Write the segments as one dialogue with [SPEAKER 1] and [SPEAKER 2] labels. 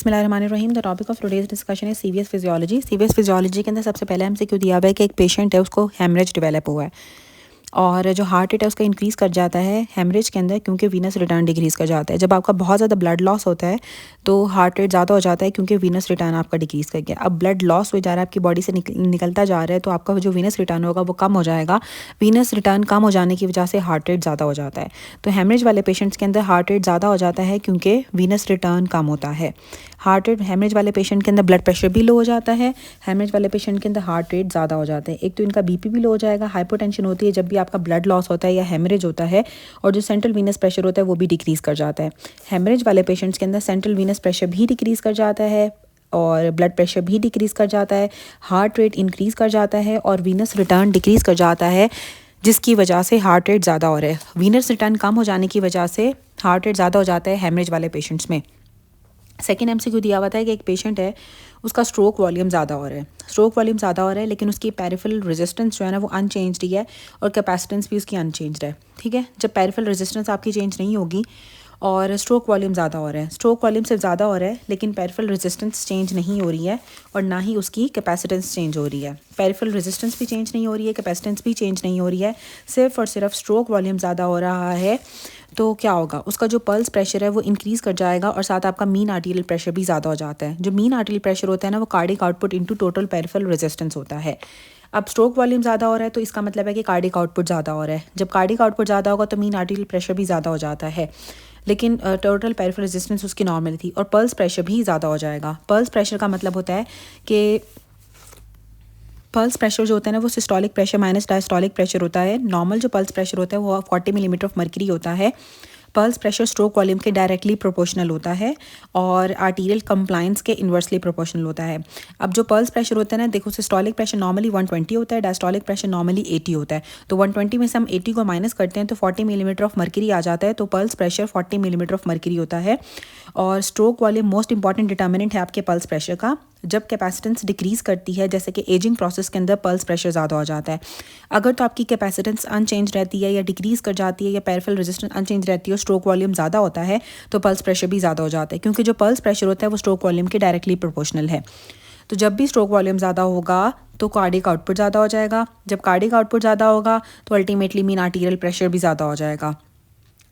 [SPEAKER 1] बिस्मिल्लाहिर्रहमानिर्रहीम। The topic of today's discussion है CVS physiology. CVS physiology के अंदर सबसे पहले हमसे क्यों दिया हुआ है कि एक पेशेंट है उसको हेमरेज डेवलप हुआ है और जो हार्ट रेट है उसका इंक्रीज़ कर जाता है हेमरेज के अंदर क्योंकि वीनस रिटर्न डिक्रीज़ कर जाता है। जब आपका बहुत ज़्यादा ब्लड लॉस होता है तो हार्ट रेट ज़्यादा हो जाता है क्योंकि वीनस रिटर्न आपका डिक्रीज़ कर गया। अब ब्लड लॉस हो जा रहा है, आपकी बॉडी से निकलता जा रहा है, तो आपका जो वीनस रिटर्न होगा वो कम हो जाएगा। वीनस रिटर्न कम हो जाने की वजह से हार्ट रेट ज़्यादा हो जाता है। तो हेमरेज वाले पेशेंट्स के अंदर हार्ट रेट ज़्यादा हो जाता है क्योंकि वीनस रिटर्न कम होता है। हार्ट रेट हेमरेज वाले पेशेंट के अंदर ब्लड प्रेशर भी लो हो जाता है। हेमरेज वाले पेशेंट के अंदर हार्ट रेट ज़्यादा हो जाता है। एक तो इनका बीपी भी लो हो जाएगा। हाइपोटेंशन होती है जब भी आपका ब्लड लॉस होता है या हेमरेज होता है, और जो सेंट्रल वीनस प्रेशर होता है वो भी डिक्रीज़ कर जाता है। हेमरेज वाले पेशेंट्स के अंदर सेंट्रल वीनस प्रेशर भी डिक्रीज़ कर जाता है और ब्लड प्रेशर भी डिक्रीज़ कर जाता है, हार्ट रेट इंक्रीज़ कर जाता है और वीनस रिटर्न डिक्रीज़ कर जाता है, जिसकी वजह से हार्ट रेट ज़्यादा हो रहा है। वीनस रिटर्न कम हो जाने की वजह से हार्ट रेट ज़्यादा हो जाता है हेमरेज वाले पेशेंट्स में। सेकेंड एमसीक्यू दिया हुआ था कि एक पेशेंट है उसका स्ट्रोक वॉल्यूम ज़्यादा हो रहा है। स्ट्रोक वॉल्यूम ज़्यादा हो रहा है लेकिन उसकी पेरिफेरल रेजिस्टेंस जो है ना वो अनचेंज्ड ही है और कैपेसिटेंस भी उसकी अनचेंज्ड है। ठीक है, जब पेरिफेरल रेजिस्टेंस आपकी चेंज नहीं होगी और स्ट्रोक वॉल्यूम ज़्यादा हो रहा है, स्ट्रोक वॉल्यूम सिर्फ ज़्यादा हो रहा है लेकिन पेरिफेरल रेजिस्टेंस चेंज नहीं हो रही है और ना ही उसकी कैपेसिटेंस चेंज हो रही है। पेरिफेरल रेजिस्टेंस भी चेंज नहीं हो रही है, कैपेसिटेंस भी चेंज नहीं हो रही है, सिर्फ और सिर्फ स्ट्रोक वॉल्यूम ज़्यादा हो रहा है। तो क्या होगा, उसका जो पल्स प्रेशर है वो इंक्रीज़ कर जाएगा और साथ आपका मीन आर्टीरियल प्रेशर भी ज़्यादा हो जाता है। जो मीन आर्टीरियल प्रेशर होता है ना वो cardiac output into total peripheral resistance होता है। अब स्ट्रोक वॉल्यूम ज़्यादा हो रहा है तो इसका मतलब है कि कार्डिक आउटपुट ज़्यादा हो रहा है। जब कार्डिक आउटपुट ज़्यादा होगा तो मीन आर्टीरियल प्रेशर भी ज़्यादा हो जाता है, लेकिन टोटल पेरिफेरल रेजिस्टेंस उसकी नॉर्मल थी और पल्स प्रेशर भी ज़्यादा हो जाएगा। पल्स प्रेशर का मतलब होता है कि पल्स प्रेशर जो होता है ना वो systolic pressure minus diastolic pressure होता है। नॉर्मल जो पल्स प्रेशर होता है वो 40 मिलीमीटर ऑफ मर्करी होता है। पल्स प्रेशर स्ट्रोक वॉल्यूम के डायरेक्टली प्रोपोर्शनल होता है और आर्टीरियल कंप्लायंस के इन्वर्सली प्रोपोर्शनल होता है। अब जो पल्स प्रेशर होता है ना, देखो सिस्टोलिक प्रेशर नॉर्मली 120 होता है, डायस्टोलिक प्रेशर नॉर्मली 80 होता है। तो 120 में से हम 80 को माइनस करते हैं तो 40 मिलीमीटर ऑफ मर्करी आ जाता है। तो pulse pressure 40 millimetre of mercury होता है। और stroke volume most important determinant है आपके पल्स प्रेशर का। जब कैपेसिटेंस डिक्रीज़ करती है, जैसे कि एजिंग प्रोसेस के अंदर पल्स प्रेशर ज़्यादा हो जाता है। अगर तो आपकी कैपेसिटेंस अनचेंज रहती है या डिक्रीज़ कर जाती है या पेरिफेरल रेजिस्टेंस अनचेंज रहती है और स्ट्रोक वॉल्यूम ज़्यादा होता है तो पल्स प्रेशर भी ज़्यादा हो जाता है, क्योंकि जो पल्स प्रेशर होता है वो स्ट्रोक वॉल्यूम के डायरेक्टली प्रोपोर्शनल है। तो जब भी स्ट्रोक वॉल्यूम ज़्यादा होगा तो कार्डिक आउटपुट ज़्यादा हो जाएगा। जब कार्डिक आउटपुट ज़्यादा होगा तो अल्टीमेटली मीन आर्टीरियल प्रेशर भी ज़्यादा हो जाएगा।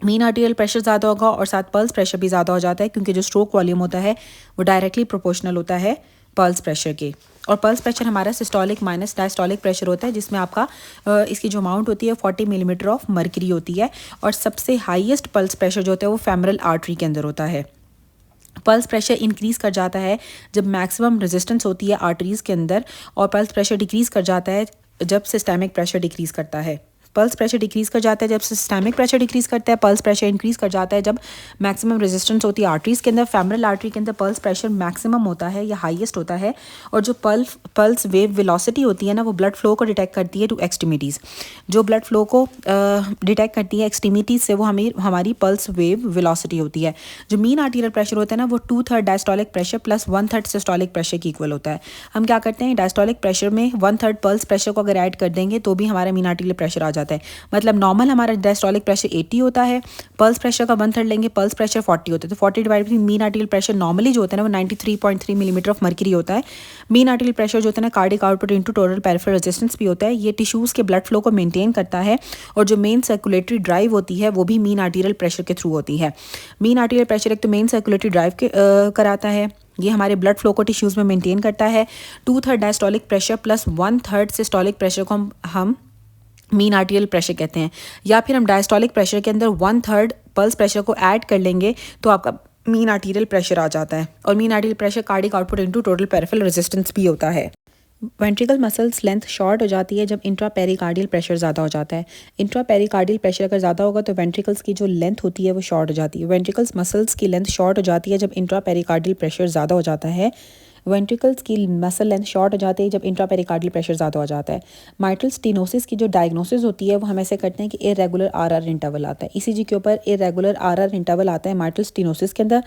[SPEAKER 1] मीन आर्टीरियल प्रेशर ज़्यादा होगा और साथ पल्स प्रेशर भी ज़्यादा हो जाता है, क्योंकि जो स्ट्रोक वॉल्यूम होता है वो डायरेक्टली प्रोपोर्शनल होता है पल्स प्रेशर के। और पल्स प्रेशर हमारा सिस्टोलिक माइनस डायस्टोलिक प्रेशर होता है, जिसमें आपका इसकी जो अमाउंट होती है 40 मिलीमीटर ऑफ मर्करी होती है। और सबसे हाईएस्ट पल्स प्रेशर जो होता है वो फेमरल आर्टरी के अंदर होता है। पल्स प्रेशर इंक्रीज़ कर जाता है जब मैक्सिमम रेजिस्टेंस होती है आर्टरीज़ के अंदर, और पल्स प्रेशर डिक्रीज़ कर जाता है जब सिस्टेमिक प्रेशर डिक्रीज़ करता है। पल्स प्रेशर डिक्रीज़ कर जाता है जब सिस्टेमिक प्रेशर डिक्रीज़ करता है। पल्स प्रेशर इंक्रीज़ कर जाता है जब मैक्सिमम रेजिस्टेंस होती है आर्टरीज़ के अंदर। फेमरल आर्टरी के अंदर पल्स प्रेशर मैक्सिमम होता है या हाईएस्ट होता है। और जो पल्स वेव वेलोसिटी होती है ना वो ब्लड फ्लो को डिटेक्ट करती है टू एक्सट्रीमिटीज़। जो ब्लड फ्लो को डिटेक्ट करती है एक्सट्रीमिटीज़ से वो हमारी पल्स वेव वेलोसिटी होती है। जो मीन आर्टीरियल प्रेशर होता है ना वो 2/3 diastolic pressure plus 1/3 systolic pressure की इक्वल होता है। हम क्या करते हैं, डायस्टोलिक प्रेशर में 1/3 पल्स प्रेशर को अगर ऐड कर देंगे तो भी हमारा मीन आर्टीरियल प्रेशर आ जाता है। मतलब नॉर्मल हमारा डायस्टोलिक प्रेशर 80 होता है, पल्स प्रेशर का 1/3 लेंगे, पल्स प्रेशर 40 होता है, तो 40 divide by mean arterial pressure normally जो होता है ना वो 93.3 मिलीमीटर ऑफ मर्करी होता है। मीन आर्टीरियल प्रेशर जो होता है ना cardiac output into total peripheral resistance भी होता है। ये टिश्यूज़ के ब्लड फ्लो को मेंटेन करता है और जो मेन सर्कुलेटरी ड्राइव होती है वो भी मीन आर्टीरियल प्रेशर के थ्रू होती है। मीन आर्टीरियल प्रेशर एक तो मेन सर्कुलेटरी ड्राइव के कराता है, ये हमारे ब्लड फ्लो को टिश्यूज़ में मेंटेन करता है। 2/3 diastolic pressure plus 1/3 systolic pressure को हम मीन आर्टीरियल प्रेशर कहते हैं। या फिर हम डायस्टोलिक प्रेशर के अंदर 1/3 पल्स प्रेशर को ऐड कर लेंगे तो आपका मीन आर्टीरियल प्रेशर आ जाता है। और mean arterial pressure cardiac output into total peripheral resistance भी होता है। वेंट्रिकल मसल्स लेंथ शॉर्ट हो जाती है जब इंट्रा पेरिकार्डियल प्रेशर ज़्यादा हो जाता है। इंट्रा पेरिकार्डियल प्रेशर अगर ज़्यादा होगा तो वेंट्रिकल्स की जो लेंथ होती है वो शॉर्ट हो जाती है। वेंट्रिकल्स मसल्स की लेंथ शॉर्ट हो जाती है जब इंट्रा पेरिकार्डियल प्रेशर ज़्यादा हो जाता है। वेंट्रिकल्स की मसल लेंथ शॉर्ट हो जाती है जब इंट्रा पेरिकार्डियल प्रेशर ज़्यादा हो जाता है। माइट्रल स्टेनोसिस की जो डायग्नोसिस होती है वो हम ऐसे करते हैं कि इरेगुलर आरआर इंटरवल आता है। ईसीजी के ऊपर इरेगुलर आरआर इंटरवल आता है माइट्रल स्टेनोसिस के अंदर।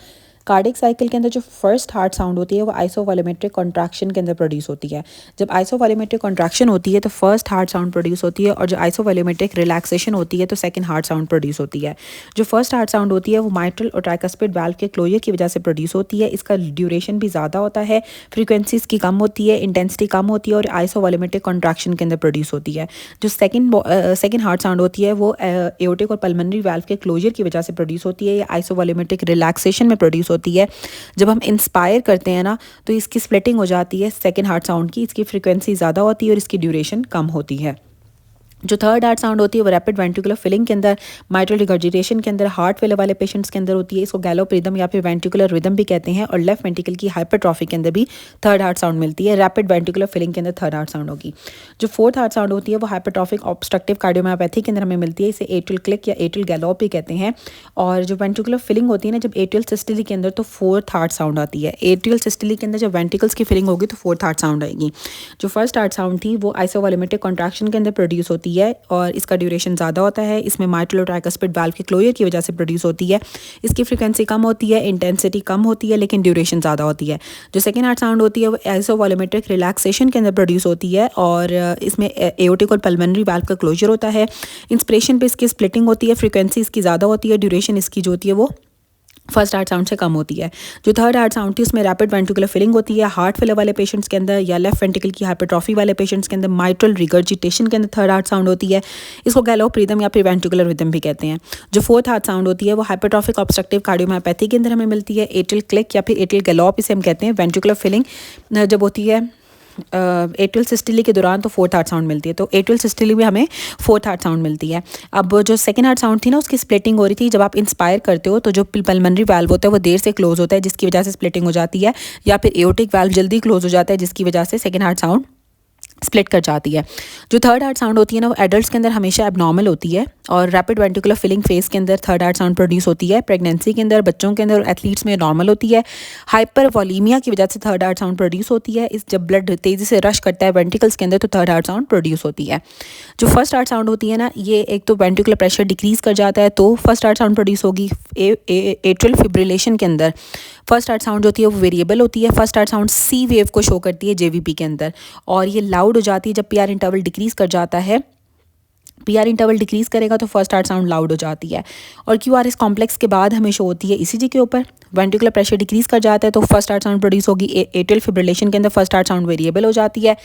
[SPEAKER 1] कार्डिक साइकिल के अंदर जो फर्स्ट हार्ट साउंड होती है वो आइसोवॉल्यूमेट्रिक कॉन्ट्रैक्शन के अंदर प्रोड्यूस होती है। जब आइसोवॉल्यूमेट्रिक कॉन्ट्रैक्शन होती है तो फर्स्ट हार्ट साउंड प्रोड्यूस होती है, और जो आइसोवॉल्यूमेट्रिक रिलैक्सेशन होती है तो सेकंड हार्ट साउंड प्रोड्यूस होती है। जो फर्स्ट हार्ट साउंड होती है वो माइट्रल और ट्राइकस्पिड वाल्व के क्लोजर की वजह से प्रोड्यूस होती है। इसका ड्यूरेशन भी ज़्यादा होता है, फ्रीक्वेंसी इसकी कम होती है, इंटेंसिटी कम होती है और आइसोवॉल्यूमेट्रिक कॉन्ट्रैक्शन के अंदर प्रोड्यूस होती है। जो सेकंड हार्ट साउंड होती है वो एओर्टिक और पल्मोनरी वाल्व के क्लोजर की वजह से प्रोड्यूस होती है, या आइसोवॉल्यूमेट्रिक रिलैक्सेशन में प्रोड्यूस होती है। जब हम इंस्पायर करते हैं ना तो इसकी स्प्लिटिंग हो जाती है सेकंड हार्ट साउंड की, इसकी फ्रीक्वेंसी ज़्यादा होती है और इसकी ड्यूरेशन कम होती है। जो थर्ड हार्ट साउंड होती है वो रैपिड वेंट्रिकुलर फिलिंग के अंदर, माइट्रल रिगर्जिटेशन के अंदर, हार्ट फेलियर वाले पेशेंट्स के अंदर होती है। इसको गैलोप रिदम या फिर वेंट्रिकुलर रिदम भी कहते हैं। और लेफ्ट वेंट्रिकल की हाइपरट्रॉफी के अंदर भी थर्ड हार्ट साउंड मिलती है। रैपिड वेंट्रिकुलर फिलिंग के अंदर थर्ड हार्ट साउंड होगी। जो फोर्थ हार्ट साउंड होती है वो हाइपरट्रॉफिक ऑब्स्ट्रक्टिव कार्डियोमायोपैथी के अंदर हमें मिलती है। इसे एट्रियल क्लिक या एट्रियल गैलोप भी कहते हैं। और जो वेंट्रिकुलर फिलिंग होती है ना जब एट्रियल सिस्टोली के अंदर, तो फोर्थ हार्ट साउंड आती है। एट्रियल सिस्टोली के अंदर जब वेंट्रिकल्स की फिलिंग होगी तो फोर्थ हार्ट साउंड आएगी। जो फर्स्ट हार्ट साउंड थी वो आइसोवॉल्यूमेट्रिक कॉन्ट्रैक्शन के अंदर प्रोड्यूस होती है और इसका ड्यूरेशन ज़्यादा होता है। इसमें माइट्रल और ट्राइकस्पिड वाल्व के क्लोजर की वजह से प्रोड्यूस होती है। इसकी फ्रीक्वेंसी कम होती है, इंटेंसिटी कम होती है, लेकिन ड्यूरेशन ज़्यादा होती है। जो सेकंड हार्ट साउंड होती है वो आइसोवॉल्यूमेट्रिक रिलैक्सेशन के अंदर प्रोड्यूस होती है और इसमें एओर्टिक और पल्मोनरी वाल्व का क्लोजर होता है। इंस्पिरेशन पे इसकी स्प्लिटिंग होती है, फ्रीक्वेंसी इसकी ज़्यादा होती है, ड्यूरेशन इसकी जो होती है वो फर्स्ट हार्ट साउंड से कम होती है। जो थर्ड हार्ट साउंड थी उसमें रैपिड वेंट्रिकुलर फिलिंग होती है, हार्ट फेलियर वाले पेशेंट्स के अंदर या लेफ्ट वेंट्रिकल की हाइपरट्रॉफी वाले पेशेंट्स के अंदर माइट्रल रिगर्जिटेशन के अंदर थर्ड हार्ट साउंड होती है। इसको गैलोप रिदम या फिर वेंट्रिकुलर रिदम भी कहते हैं। जो फोर्थ हार्ट साउंड होती है वो हाइपरट्रॉफिक ऑब्स्ट्रक्टिव कार्डियोमायोपैथी के अंदर हमें मिलती है। एट्रियल क्लिक या फिर एट्रियल गैलोप इसे हम कहते हैं। वेंट्रिकुलर फिलिंग जब होती है एट्रियल सिस्टोली के दौरान तो फोर्थ हार्ट साउंड मिलती है। तो एट्रियल सिस्टोली में हमें फोर्थ हार्ट साउंड मिलती है। अब जो सेकंड हार्ट साउंड थी ना उसकी स्प्लिटिंग हो रही थी। जब आप इंस्पायर करते हो तो जो पल्मोनरी वाल्व होता है वो देर से क्लोज होता है जिसकी वजह से स्प्लिटिंग हो जाती है, या फिर एओर्टिक वाल्व जल्दी क्लोज हो जाता है जिसकी वजह से सेकंड हार्ट साउंड स्प्लिट कर जाती है। जो थर्ड हार्ट साउंड होती है ना वो एडल्ट्स के अंदर हमेशा एबनॉर्मल होती है और रैपिड वेंट्रिकुलर फिलिंग फेज के अंदर थर्ड हार्ट साउंड प्रोड्यूस होती है। प्रेगनेंसी के अंदर, बच्चों के अंदर, एथलीट्स में नॉर्मल होती है। हाइपर वॉलीमिया की वजह से थर्ड हार्ट साउंड प्रोड्यूस होती है। इस जब ब्लड तेज़ी से रश करता है वेंट्रिकल्स के अंदर तो थर्ड हार्ट साउंड प्रोड्यूस होती है। जो फर्स्ट हार्ट साउंड होती है ना ये एक तो वेंट्रिकुलर प्रेशर डिक्रीज़ कर जाता है तो फर्स्ट हार्ट साउंड प्रोड्यूस होगी। एट्रियल फिब्रिलेशन के अंदर फर्स्ट हार्ट साउंड होती है वो वेरिएबल होती है। फर्स्ट हार्ट साउंड सी वेव को शो करती है जेवीपी के अंदर, और ये लाउड हो जाती है जब पीआर इंटरवल डिक्रीज़ कर जाता है। पीआर इंटरवल डिक्रीज़ करेगा तो फर्स्ट हार्ट साउंड लाउड हो जाती है। और क्यूआरएस कॉम्प्लेक्स के बाद हमें शो होती है ईसीजी के ऊपर। वेंट्रिकुलर प्रेशर डिक्रीज़ कर जाता है तो फर्स्ट हार्ट साउंड प्रोड्यूस होगी। एट्रियल फिब्रिलेशन के अंदर फर्स्ट हार्ट साउंड वेरिएबल हो जाती है।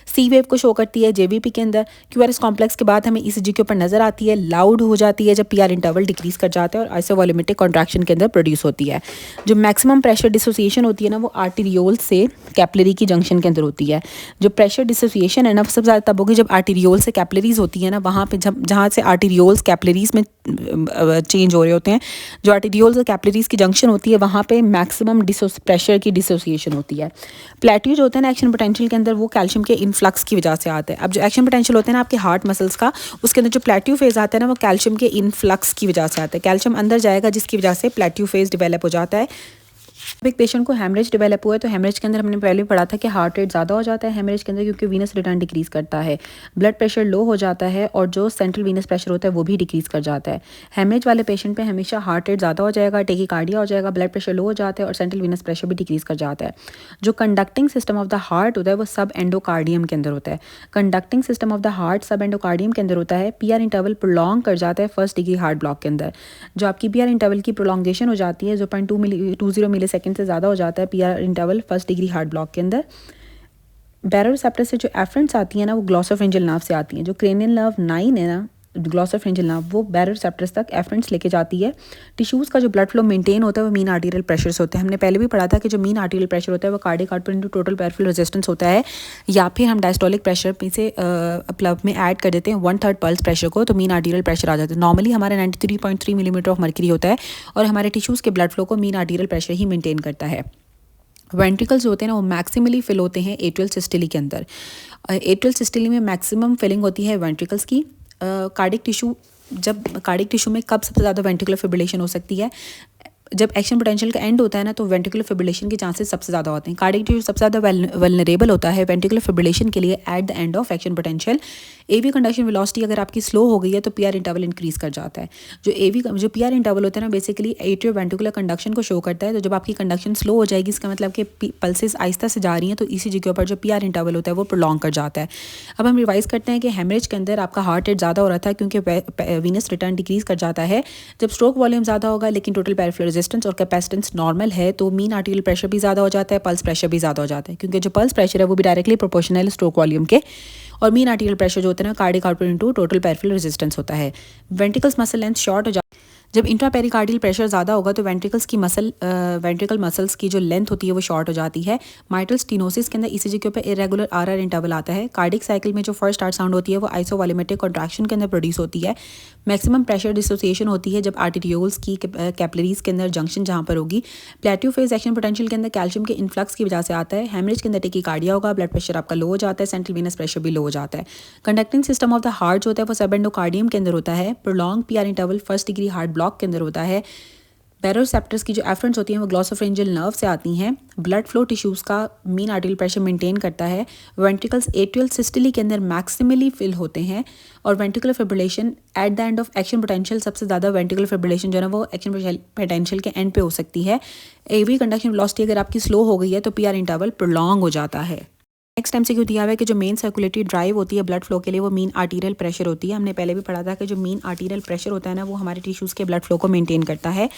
[SPEAKER 1] सी वेव को शो करती है जेवीपी के अंदर। क्यूआरएस कॉम्प्लेक्स के बाद हमें ईसीजी के ऊपर नजर आती है, लाउड हो जाती है जब पीआर इंटरवल डिक्रीज़ कर जाता है और आइसोवॉल्यूमेट्रिक कॉन्ट्रैक्शन के अंदर प्रोड्यूस होती है। जो मैक्सिमम प्रेशर डिसोसिएशन होती है ना वो आर्टीरियोल से कैपिलरी की जंक्शन के अंदर होती है। जो प्रेशर डिसोसिएशन है ना सबसे ज़्यादा तब होगी जब आर्टीरियोल से कैपिलरीज होती है ना, वहाँ पे जहाँ से आर्टीरियोल्स कैपिलरीज में चेंज हो रहे होते हैं। जो आर्टीरियोल्स और कैपिलरीज की जंक्शन होती है वहाँ पे मैक्सिमम प्रेशर की डिसोसिएशन होती है। प्लेट्यू जो होता है ना एक्शन पोटेंशियल के अंदर वो कैल्शियम के इनफ्लक्स की वजह से आता है। अब जो एक्शन पोटेंशियल होता है ना आपके हार्ट मसल्स का, उसके अंदर जो प्लेट्यू फेज आता है ना वो कैल्शियम के इनफ्लक्स की वजह से आता है। कैल्शियम अंदर जाएगा जिसकी वजह से प्लेट्यू फेज डेवलप हो जाता है। अब एक पेशेंट को हेमरेज डेवलप हुआ है तो हेमरेज के अंदर हमने पहले पढ़ा था कि हार्ट रेट ज़्यादा हो जाता है हेमरेज के अंदर क्योंकि वीनस रिटर्न डिक्रीज़ करता है, ब्लड प्रेशर लो हो जाता है और जो सेंट्रल वीनस प्रेशर होता है वो भी डिक्रीज़ कर जाता है। हेमरेज वाले पेशेंट पे हमेशा हार्ट रेट ज़्यादा हो जाएगा, टेकीकार्डिया हो जाएगा, ब्लड प्रेशर लो हो जाता है और सेंट्रल वीनस प्रेशर भी डिक्रीज़ कर जाता है। जो conducting system of the heart होता है वो सब एंडोकार्डियम के अंदर होता है। Conducting system of the heart सब एंडोकार्डियम के अंदर होता है। पीआर इंटरवल प्रोलॉन्ग कर जाता है फर्स्ट डिग्री हार्ट ब्लॉक के अंदर। जो आपकी पीआर इंटरवल की प्रोलॉन्गेशन हो जाती है 0.20 मिलीसेकंड से ज़्यादा हो जाता है PR interval first degree heart block के अंदर। बैरोरिसेप्टर से जो एफरेंट्स आती है ना वो ग्लॉसोफेरेंजियल नर्व से आती हैं। जो क्रेनियल नर्व 9 है ना ग्लॉसोफेरेंजियल नर्व वो बैरोरिसेप्टर्स तक एफरेंट्स लेके जाती है। टिश्यूज़ का जो ब्लड फ्लो मेंटेन होता है वो मीन आर्टीरियल प्रेशर से होता है। हमने पहले भी पढ़ा था कि जो मीन आर्टीरियल प्रेशर होता है वो cardiac output into total peripheral resistance होता है, या फिर हम डायस्टोलिक प्रेशर में से प्लब में ऐड कर देते हैं 1/3 पल्स प्रेशर को तो मीन आर्टीरियल प्रेशर आ जाता है। नॉर्मली हमारा 93.3 मिलीमीटर ऑफ मर्क्यूरी होता है और हमारे टिश्यूज़ के ब्लड फ्लो को मीन आर्टीरियल प्रेशर ही मेंटेन करता है। वेंट्रिकल्स होते हैं ना वो मैक्सिमली फिल होते हैं एट्रियल सिस्टोली के अंदर। एट्रियल सिस्टोली में मैक्सिमम फिलिंग होती है वेंट्रिकल्स की। कार्डिक टिश्यू में कब सबसे ज़्यादा वेंट्रिकुलर फिब्रिलेशन हो सकती है जब एक्शन पोटेंशियल का एंड होता है ना तो वेंट्रिकुलर फिब्रिलेशन के चांसेस सबसे ज़्यादा होते हैं। कार्डियक टिश्यू सबसे ज़्यादा वल्नरेबल होता है वेंट्रिकुलर फिब्रिलेशन के लिए at the end of action potential. AV conduction velocity अगर आपकी स्लो हो गई है तो पीआर इंटरवल इंक्रीज कर जाता है। जो पीआर इंटरवल होता है ना बेसिकली एट्रियो वेंट्रिकुलर कंडक्शन को शो करता है। तो जब आपकी कंडक्शन स्लो हो जाएगी इसका मतलब कि पल्सेस आहिस्ता से जा रही हैं तो ईसीजी के ऊपर जो पीआर इंटरवल होता है वो प्रोलॉन्ग कर जाता है। अब हम रिवाइज करते हैं कि हेमरेज के अंदर आपका हार्ट रेट ज़्यादा हो रहा था क्योंकि वीनस रिटर्न डिक्रीज कर जाता है। जब स्ट्रोक वॉल्यूम ज़्यादा होगा लेकिन टोटल पेरिफेरल रेजिस्टेंस और कैपेसिटेंस नॉर्मल है तो मीन आर्टिरियल प्रेशर भी ज़्यादा हो जाता है, पल्स प्रेशर भी ज़्यादा हो जाता है क्योंकि जो पल्स प्रेशर है वो भी डायरेक्टली प्रोपोर्शनल है स्ट्रोक वॉल्यूम के। और मीन आर्टिरियल प्रेशर जो होता है ना cardiac output into total peripheral resistance होता है। वेंट्रिकल्स मसल लेंथ शॉर्ट हो जाती है। जब इंट्रापेरिकार्डियल प्रेशर ज़्यादा होगा तो वेंट्रिकल मसल्स की जो लेंथ होती है वो शॉर्ट हो जाती है। माइट्रल स्टेनोसिस के अंदर ईसीजी के ऊपर इरेगुलर आरआर इंटरवल आता है। कार्डिक साइकिल में जो फर्स्ट हार्ट साउंड होती है वो आइसोवॉल्यूमेट्रिक कॉन्ट्रैक्शन के अंदर प्रोड्यूस होती है। मैक्सिमम प्रेशर डिसोसिएशन होती है जब आर्टेरियोल्स की कैपिलरीज के अंदर जंक्शन जहाँ पर होगी। प्लेट्यू फेज एक्शन पोटेंशियल के अंदर कैल्शियम के इन्फ्लक्स की वजह से आता है। हेमरेज के अंदर टेकीकार्डिया होगा, ब्लड प्रेशर आपका लो हो जाता है, सेंट्रल वीनस प्रेशर भी लो हो जाता है। Conducting system of the heart जो होता है वो सबएंडोकार्डियम के अंदर होता है। Prolong PR interval first degree heart block के अंदर होता है। बैरोसेप्टर्स की जो एफरेंट्स होती हैं वो ग्लॉसोफ्रेंजियल नर्व से आती हैं। ब्लड फ्लो टिश्यूज़ का मीन आर्टिरियल प्रेशर मेंटेन करता है। वेंट्रिकल्स एट्रियल सिस्टली के अंदर मैक्सिमली फिल होते हैं। और ventricular fibrillation eight the end of action potential सबसे ज़्यादा वेंट्रिकुलर फिब्रिलेशन जो है ना वो एक्शन पोटेंशियल के एंड पे हो सकती है। एवी कंडक्शन वेलोसिटी अगर आपकी स्लो हो गई है तो पीआर इंटरवल प्रोलॉन्ग हो जाता है। नेक्स्ट टाइम से क्यों दिया हुआ है कि जो मेन सर्कुलेटरी ड्राइव होती है ब्लड फ्लो के लिए वो मीन आर्टीरियल प्रेशर होती है। हमने पहले भी पढ़ा था कि जो मीन आर्टीरियल प्रेशर होता है ना वो हमारे टिश्यूज़ के ब्लड फ्लो को मेंटेन करता है।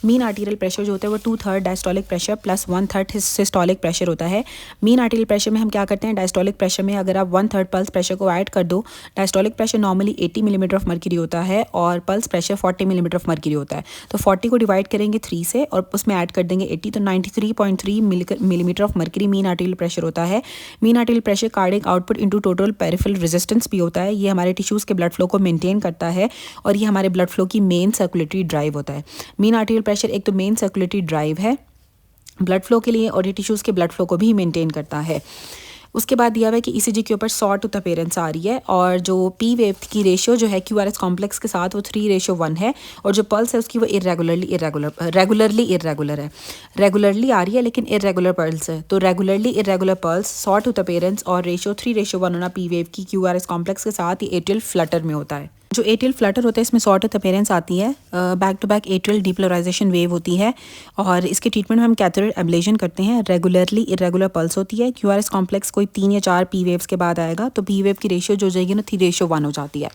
[SPEAKER 1] मीन आर्टीरियल प्रेशर जो होता है वो 2/3 diastolic pressure plus 1/3 systolic pressure होता है। मीन आर्टीरियल प्रेशर में हम क्या करते हैं, डायस्टोलिक प्रेशर में अगर आप 1/3 पल्स प्रेशर को ऐड कर दो, diastolic pressure normally 80 millimetre of mercury होता है और pulse pressure 40 millimetre of mercury होता है। तो 40 को डिवाइड करेंगे 3 से और उसमें ऐड कर देंगे 80 तो 93.3 millimetre of mercury mean arterial pressure होता है। Mean arterial pressure cardiac output into total peripheral resistance भी होता है। ये हमारे टिश्यूज़ के ब्लड फ्लो को मेंटेन करता है और ये हमारे ब्लड फ्लो की मेन सर्कुलेटरी ड्राइव होता है। मीन आर्टीरियल प्रेशर एक तो मेन सर्कुलेटरी ड्राइव है ब्लड फ्लो के लिए और ये टिश्यूज़ के ब्लड फ्लो को भी मेंटेन करता है। उसके बाद दिया हुआ है कि ईसीजी के ऊपर सॉ टूथ अपीयरेंस आ रही है और जो पी वेव की रेशियो जो है क्यूआरएस कॉम्प्लेक्स के साथ वो 3:1 है और जो पल्स है उसकी वो रेगुलरली है। रेगुलरली आ रही है लेकिन इरेगुलर पल्स है। तो regularly irregular pulse, saw tooth appearance और रेशियो 3:1 होना पी वेव की क्यूआरएस कॉम्प्लेक्स के साथ ही एट्रियल फ्लटर में होता है। जो एट्रियल फ्लटर होता है इसमें सॉ टूथ अपीयरेंस आती है। Back to back atrial depolarization wave होती है और इसके ट्रीटमेंट में हम कैथेटर एब्लेशन करते हैं। रेगुलरली इरेगुलर पल्स होती है। क्यूआरएस कॉम्प्लेक्स कोई 3 या 4 पी वेव्स के बाद आएगा तो पी वेव की रेशियो जो जाएगी ना 3:1 हो जाती है।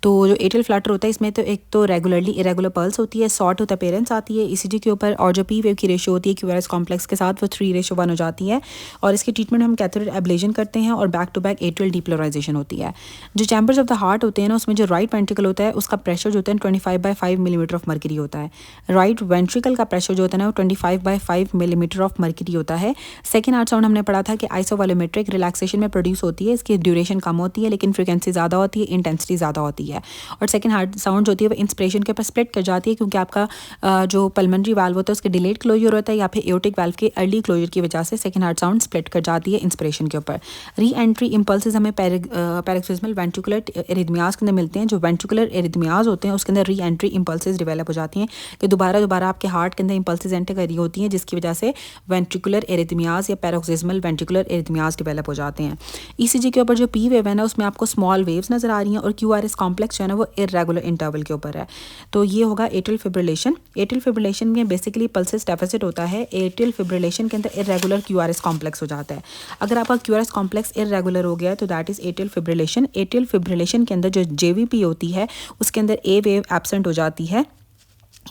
[SPEAKER 1] तो जो एट्रियल फ्लटर होता है इसमें तो एक तो रेगुलरली इरेगुलर पल्स होती है, सॉ टूथ अपीयरेंस आती है ईसीजी के ऊपर और जो पी वेव की रेशियो होती है क्यूआरएस कॉम्प्लेक्स के साथ वो 3:1 हो जाती है और इसके ट्रीटमेंट हम कैथेटर एब्लेशन करते हैं और back to back atrial depolarization होती है। जो चैम्बर्स ऑफ द हार्ट होते हैं ना उसमें जो राइट वेंट्रिकल होता है उसका प्रेशर जो होता है 25/5 मिलीमीटर ऑफ मर्क्यूरी होता है। राइट वेंट्रिकल का प्रेशर जो होता है ना वो 25/5 मिलीमीटर ऑफ मर्क्यूरी होता है। सेकेंड हार्ट साउंड हमने पढ़ा था कि आइसोवॉल्यूमेट्रिक रिलैक्सेशन में प्रोड्यूस होती है। इसकी ड्यूरेशन कम होती है लेकिन फ्रिक्वेंसी ज़्यादा होती है, इंटेंसिटी ज़्यादा होती है। और सेकेंड हार्ट साउंड जो होती है वो इंस्पिरेशन के ऊपर स्प्लिट कर जाती है क्योंकि आपका जो पल्मोनरी वाल्व होता है उसके डिलेड क्लोजर होता है या फिर एओर्टिक वाल्व के अर्ली क्लोजर की वजह से सेकेंड हार्ट साउंड स्प्लिट कर जाती है इंस्पिरेशन के ऊपर। री एंट्री इम्पल्सेस हमें पैरोक्सिस्मल वेंट्रिकुलर एरिथमियाज के अंदर मिलते हैं। जो वेंट्रिकुलर एरिथमियाज होते हैं उसके अंदर री एंट्री इम्पल्सेस डेवलप हो जाती हैं कि दोबारा आपके हार्ट के अंदर इम्पल्सेस एंटर कर रही होती हैं जिसकी वजह से वेंट्रिकुलर एरिथमियाज या पैरोक्सिस्मल वेंट्रिकुलर एरिथमियाज डेवलप हो जाते हैं। ईसीजी के ऊपर जो पी वेव है ना उसमें आपको स्मॉल वेव्स नजर आ रही हैं और क्यूआरएस कॉम्प्लेक्स जो है ना वो इरेगुलर इंटरवल के ऊपर है। तो ये होगा एट्रियल फिब्रिलेशन। एट्रियल फिब्रिलेशन में बेसिकली पल्सेस डेफिसिट होता है। एट्रियल फिब्रिलेशन के अंदर इरेगुलर क्यूआरएस कॉम्प्लेक्स हो जाता है। अगर आपका क्यूआरएस कॉम्प्लेक्स इरेगुलर हो गया है तो that is atrial fibrillation. Atrial fibrillation के अंदर जो जेवीपी होती है उसके अंदर ए वेव एब्सेंट हो जाती है।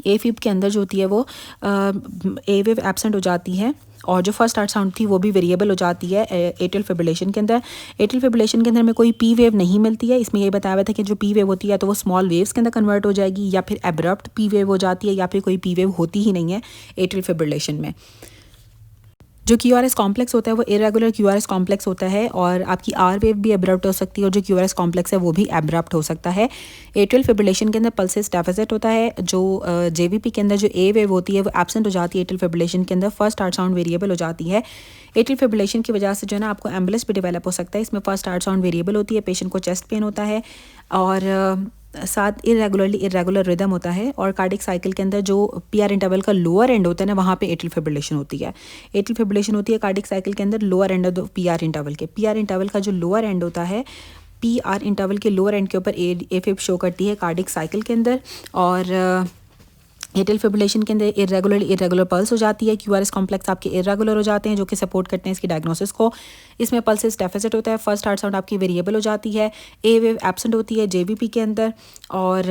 [SPEAKER 1] ए फिब के अंदर जो होती है वो ए वेव एब्सेंट हो जाती है और जो फर्स्ट हार्ट साउंड थी वो भी वेरिएबल हो जाती है एट्रियल फिब्रिलेशन के अंदर। एट्रियल फिब्रिलेशन के अंदर में कोई पी वेव नहीं मिलती है। इसमें ये बताया हुआ था कि जो पी वेव होती है तो वो स्मॉल वेव्स के अंदर कन्वर्ट हो जाएगी या फिर एब्रप्ट पी वेव हो जाती है या फिर कोई पी वेव होती ही नहीं है एट्रियल फिब्रिलेशन में। जो क्यूआरएस कॉम्प्लेक्स होता है वो इरेगुलर क्यूआरएस कॉम्प्लेक्स होता है और आपकी आर वेव भी एब्रप्ट हो सकती है और जो क्यूआरएस कॉम्प्लेक्स है वो भी एब्रप्ट हो सकता है। एट्रियल फिब्रिलेशन के अंदर पल्सेस डेफिसिट होता है। जो जेवीपी के अंदर जो ए वेव होती है वो एब्सेंट हो जाती है। एट्रियल फिब्रिलेशन के अंदर फर्स्ट हार्ट साउंड वेरिएबल हो जाती है। एट्रियल फिब्रिलेशन की वजह से जो है ना आपको एम्बुलेंस भी डेवलप हो सकता है। इसमें फर्स्ट हार्ट साउंड वेरिएबल होती है, पेशेंट को चेस्ट पेन होता है और साथ इरेगुलर रिदम होता है, और कार्डिक साइकिल के अंदर जो पीआर इंटरवल का लोअर एंड होता है ना, वहाँ पे एट्रियल फिब्रिलेशन होती है। एट्रियल फिब्रिलेशन होती है कार्डिक साइकिल के अंदर lower end of PR interval के। पीआर इंटरवल का जो लोअर एंड होता है, पीआर इंटरवल के लोअर एंड के ऊपर एफिब शो करती है कार्डिक साइकिल के अंदर, और एट्रियल फिब्रिलेशन के अंदर इरेगुलर पल्स हो जाती है। क्यूआरएस कॉम्प्लेक्स आपके इरेगुलर हो जाते हैं, जो कि सपोर्ट करते हैं इसकी डायग्नोसिस को। इसमें पल्सेस डेफिसिट होता है। फर्स्ट हार्ट साउंड आपकी वेरिएबल हो जाती है। ए वेव एब्सेंट होती है जेवीपी के अंदर, और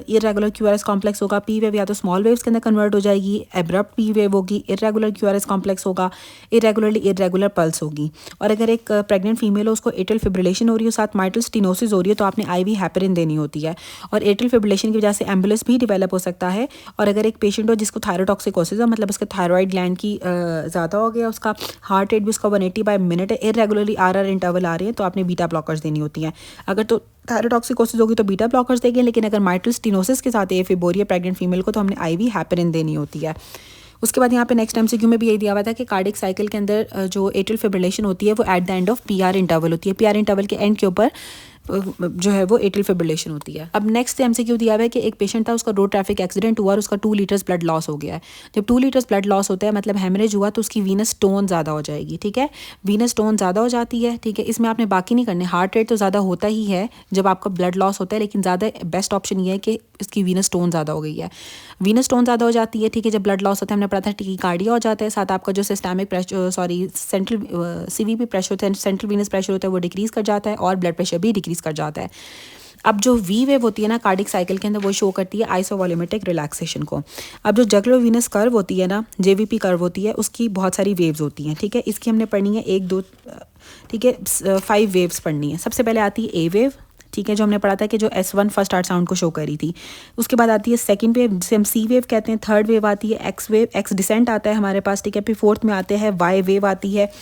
[SPEAKER 1] इरेगुलर क्यूआरएस कॉम्प्लेक्स होगा। पी वेव या तो स्मॉल वेव्स के अंदर कन्वर्ट हो जाएगी, एब्रप्ट पी वेव होगी। इरेगुलर क्यूआरएस कॉम्प्लेक्स होगा, इरेगुलर पल्स होगी। और अगर एक प्रेग्नेंट फीमेल हो, उसको एट्रियल फिब्रिलेशन हो रही हो, साथ माइट्रल स्टेनोसिस हो रही है, तो आपने आईवी हेपरिन देनी होती है। और एट्रियल फिब्रिलेशन की वजह से एम्बुलेंस भी डेवलप हो सकता है। और अगर एक पेशेंट हो जिसको थायरोटॉक्सिकोसिस है, मतलब उसका थायराइड ग्लैंड की ज़्यादा हो गया, उसका हार्ट रेट भी उसका 180/मिनट है, इरेगुलरली आरआर इंटरवल आ रहे हैं, तो आपने बीटा ब्लॉकर्स देनी होती हैं। अगर तो थायरोटॉक्सिकोसिस होगी तो बीटा ब्लॉकर्स देंगे, लेकिन अगर माइट्रल स्टेनोसिस के साथ एफिब हो रही है प्रेग्नेंट फीमेल को, तो हमने आईवी हेपरिन देनी होती है। उसके बाद यहाँ पे नेक्स्ट एमसीक्यू में भी यही दिया हुआ था कि कार्डिक साइकिल के अंदर जो एट्रियल फिब्रिलेशन होती है वो eight the end of PR interval होती है। पीआर इंटरवल के एंड के ऊपर जो है वो एट्रियल फिब्रिलेशन होती है। अब नेक्स्ट एमसीक्यू दिया हुआ है कि एक पेशेंट था, उसका रोड ट्रैफिक एक्सीडेंट हुआ और उसका 2 लीटर्स ब्लड लॉस हो गया है। जब 2 लीटर्स ब्लड लॉस होता है, मतलब हेमरेज हुआ, तो उसकी वीनस स्टोन ज़्यादा हो जाएगी। ठीक है, वीनस स्टोन ज़्यादा हो जाती है। ठीक है, इसमें आपने बाकी नहीं करने। हार्ट रेट तो ज़्यादा होता ही है जब आपका ब्लड लॉस होता है, लेकिन ज़्यादा बेस्ट ऑप्शन ये है कि इसकी वीनस स्टोन ज़्यादा हो गई है। वीनस स्टोन ज़्यादा हो जाती है। ठीक है, जब ब्लड लॉस होता है, हमने पढ़ा था टिकीकार्डिया हो जाता है। साथ आपका जो systemic pressure, central CVP pressure होता है, सेंट्रल वीनस प्रेशर होता है, वो डिक्रीज़ कर जाता है, और ब्लड प्रेशर भी डिक्रीज़ कर जाता है। अब जो वी वेव होती है ना कार्डिक साइकिल के अंदर, वो शो करती है आइसोवॉल्यूमेट्रिक रिलैक्सेशन को। अब जो जगलोवीनस कर्व होती है ना, जेवीपी कर्व होती है, उसकी बहुत सारी वेव्स होती हैं। ठीक है, इसकी हमने पढ़नी है 1 2, ठीक है, 5 वेव्स पढ़नी है। सबसे पहले आती है ए वेव। ठीक है, जो हमने पढ़ा था कि जो S1 फर्स्ट हार्ट साउंड को शो करी थी। उसके बाद आती है सेकंड वेव, जिसे हम सी वेव कहते हैं। थर्ड वेव आती है एक्स वेव, एक्स डिसेंट आता है हमारे पास। ठीक है, फिर फोर्थ में आते हैं वाई वेव आती है,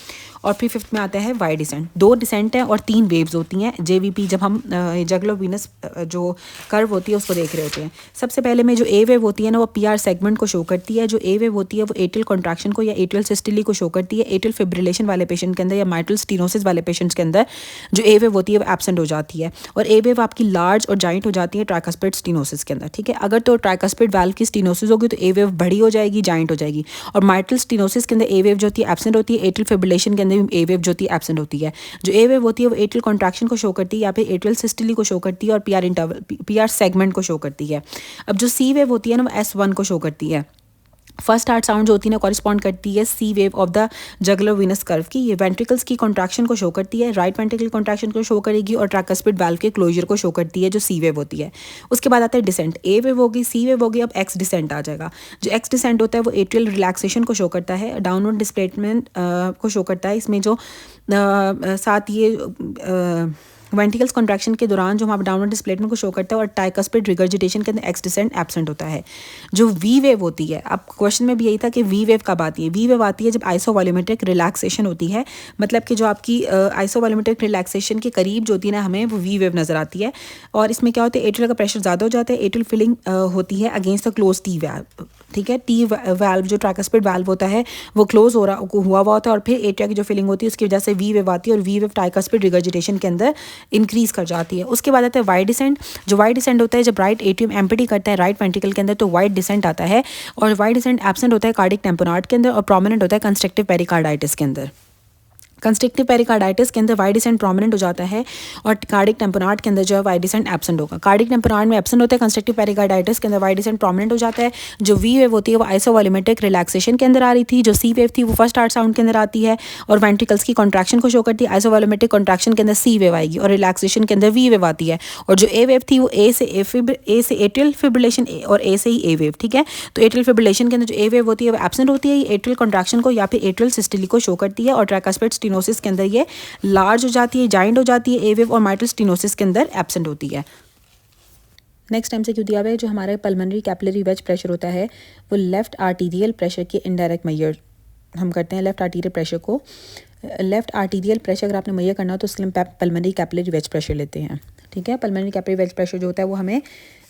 [SPEAKER 1] और फिर फिफ्थ में आता है वाई डिसेंट। 2 डिसेंट हैं और 3 वेव्स होती हैं जेवीपी, जब हम जगलोवीनस जो कर्व होती है उसको देख रहे होते हैं। सबसे पहले में जो ए वेव होती है ना, वो पीआर सेगमेंट को शो करती है। जो ए वेव होती है वो एट्रियल कॉन्ट्रैक्शन को या एट्रियल सिस्टोली को शो करती है। एट्रियल फिब्रिलेशन वाले पेशेंट के अंदर या माइट्रल स्टेनोसिस वाले पेशेंट्स के अंदर जो ए वेव होती है वो एब्सेंट हो जाती है, और ए वेव आपकी लार्ज और जाइंट हो जाती है ट्राइकस्पिड स्टेनोसिस के अंदर। ठीक है, अगर तो ट्राइकस्पिड वाल्व की स्टेनोसिस होगी तो ए वेव बड़ी हो जाएगी, जाइंट हो जाएगी। और माइट्रल स्टेनोसिस के अंदर ए वेव जो होती है एब्सेंट होती है। एट्रियल फिब्रिलेशन के अंदर भी ए वेव जो होती है एब्सेंट होती है। जो ए वेव होती है वो एट्रियल कॉन्ट्रैक्शन को शो करती है, या फिर एट्रियल सिस्टोली को शो करती है, और पीआर सेगमेंट को शो करती है। अब जो सी वेव होती है ना, वो S1 को शो करती है। फर्स्ट हार्ट साउंड जो होती है ना, कॉरिस्पॉन्ड करती है सी वेव ऑफ द जगलोवीनस कर्व की। ये वेंट्रिकल्स की कॉन्ट्रैक्शन को शो करती है, राइट वेंट्रिकल कॉन्ट्रैक्शन को शो करेगी, और ट्राइकस्पिड वाल्व के क्लोजर को शो करती है, जो सी वेव होती है। उसके बाद आता है डिसेंट। ए वेव होगी, सी वेव होगी, अब एक्स डिसेंट आ जाएगा। जो एक्स डिसेंट होता है वो एट्रियल रिलैक्सेशन को शो करता है, डाउनवर्ड डिस्प्लेसमेंट को शो करता है। इसमें जो साथ ये वेंट्रिकल्स कॉन्ट्रैक्शन के दौरान जो हम डाउनवर्ड डिस्प्लेसमेंट को शो करता है, और ट्राइकस्पिड रिगर्जिटेशन के अंदर एक्स डिसेंट एब्सेंट होता है। जो वी वेव होती है, अब क्वेश्चन में भी यही था कि वी वेव कब आती है। वी वेव आती है जब आइसोवॉल्यूमेट्रिक रिलैक्सेशन होती है, मतलब कि जो आपकी आइसोवॉल्यूमेट्रिक रिलैक्सेशन के करीब जो होती है ना, हमें वो वी वेव नजर आती है। और इसमें क्या होता है, एट्रियल का प्रेशर ज़्यादा हो जाता है, एट्रियल फिलिंग होती है against the close T valve. ठीक है, टी वाल्व जो ट्राइकस्पिड वाल्व होता है वो क्लोज हुआ हुआ होता है, और फिर एट्रिया की जो फिलिंग होती है उसकी वजह से वी वेव आती है, और वी वेव ट्राइकस्पिड रिगर्जिटेशन के अंदर इंक्रीज कर जाती है। उसके बाद आता है वाई डिसेंट। जो वाई डिसेंट होता है जब राइट एट्रियम एम्प्टी करता है राइट वेंट्रिकल के अंदर, तो वाई डिसेंट आता है। और वाई डिसेंट एब्सेंट होता है कार्डिक टेम्पोनार्ड के अंदर, और प्रोमिनेंट होता है कंस्ट्रक्टिव पेरिकार्डाइटिस के अंदर। कंस्ट्रक्टिव पेरिकार्डाइटिस के अंदर वाई डिसेंट प्रोमिनेंट हो जाता है, और कार्डिक टेम्पोनार्ड के अंदर जो है वाई डिसेंट एब्सेंट होगा। कार्डिक टेम्पोनार्ड में एब्सेंट होता है, कंस्ट्रक्टिव पेरिकार्डाइटिस के अंदर वाई डिसेंट प्रोमिनेंट हो जाता है। जो वी वेव होती है वो आइसोवॉल्यूमेट्रिक रिलैक्सेशन के अंदर आ रही थी। जो सी वेव थी वो फर्स्ट हार्ट साउंड के अंदर आती है, और वेंट्रिकल्स की कॉन्ट्रैक्शन को शो करती है। आइसोवॉल्यूमेट्रिक कॉन्ट्रैक्शन के अंदर सी वेव आएगी, और रिलैक्सेशन के अंदर वी वेव आती है। और जो ए वेव थी वो ए से एट्रियल फिब्रिलेशन, और ए से ही ए वेव। ठीक है, तो एट्रियल फिब्रिलेशन के अंदर जो ए वेव होती है वो एब्सेंट होती है, ये एट्रियल कॉन्ट्रैक्शन को या फिर एट्रियल सिस्टोली को शो करती है। और ट्राइकस्पिड स्टेनोसिस के अंदर ये लार्ज हो जाती है, जाइंट हो जाती है, ए वेव, और माइट्रल स्टेनोसिस के अंदर एब्सेंट होती है। नेक्स्ट टाइम से क्यों दिया हुआ है, जो हमारे पल्मोनरी कैपिलरी वेज प्रेशर होता है वो लेफ्ट आर्टीरियल प्रेशर के इनडायरेक्ट मेजर हम करते हैं। लेफ्ट आर्टीरियल प्रेशर को, लेफ्ट आर्टीरियल प्रेशर अगर आपने मेजर करना हो तो उसके लिए पल्मोनरी कैपिलरी वेज प्रेशर लेते हैं। ठीक है, पल्मोनरी कैपिलरी वेज प्रेशर जो होता है वो हमें